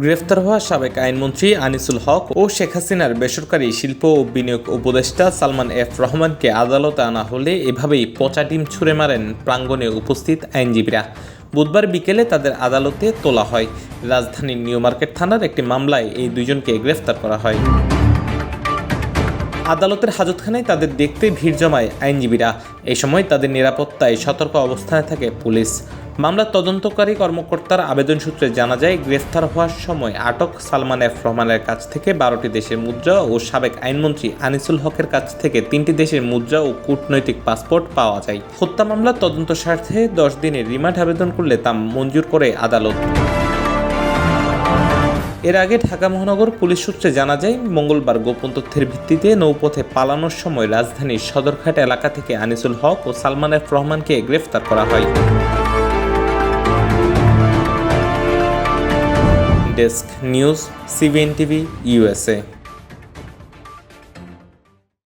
গ্রেফতার হওয়া সাবেক আইনমন্ত্রী আনিসুল হক ও শেখ হাসিনার বেসরকারি শিল্প ও বিনিয়োগ উপদেষ্টা সালমান এফ রহমানকে আদালতে আনা হলে এভাবেই পচা ডিম ছুঁড়ে মারেন প্রাঙ্গণে উপস্থিত আইনজীবীরা। বুধবার বিকেলে তাদের আদালতে তোলা হয়। রাজধানীর নিউ মার্কেট থানার একটি মামলায় এই দুইজনকে গ্রেফতার করা হয়। আদালতের হাজতখানায় তাদের দেখতে ভিড় জমায় আইনজীবীরা। এই সময় তাদের নিরাপত্তায় সতর্ক অবস্থানে থাকে পুলিশ। মামলার তদন্তকারী কর্মকর্তার আবেদন সূত্রে জানা যায়, গ্রেফতার হওয়ার সময় আটক সালমান এফ রহমানের কাছ থেকে 12টি দেশের মুদ্রা ও সাবেক আইনমন্ত্রী আনিসুল হকের কাছ থেকে 3টি দেশের মুদ্রা ও কূটনৈতিক পাসপোর্ট পাওয়া যায়। হত্যা মামলার তদন্ত স্বার্থে 10 দিনের রিমান্ড আবেদন করলে তা মঞ্জুর করে আদালত। এর আগে ঢাকা মহানগর পুলিশ সূত্রে জানা যায়, মঙ্গলবার গোপন তথ্যের ভিত্তিতে নৌপথে পালানোর সময় রাজধানীর সদরঘাট এলাকা থেকে আনিসুল হক ও সালমান এফ রহমানকে গ্রেফতার করা হয়। Desk news, CBN TV, USA।